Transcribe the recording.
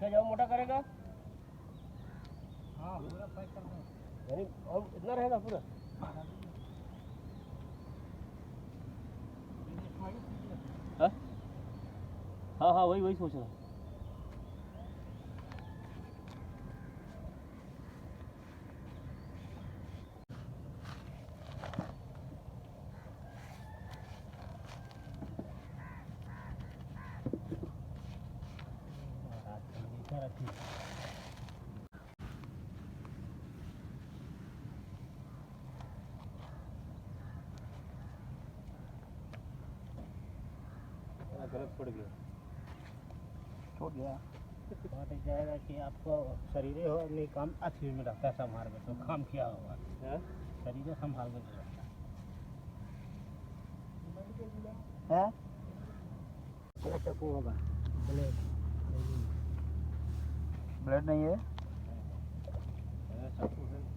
क्या जाओ मोटा करेगा? हाँ पूरा पैक कर दो। यानी और इतना रहेगा पूरा? हाँ हाँ हाँ वही वही सोच रहा हूँ। गलत पड़ गया, छूट गया। बात जाएगा कि आपको शरीर हो नहीं काम अच्छी में रखता है संभाल में, तो काम किया होगा शरीर संभाल में रखता है। चक्कू होगा, ब्लेड नहीं है। चक्कू है।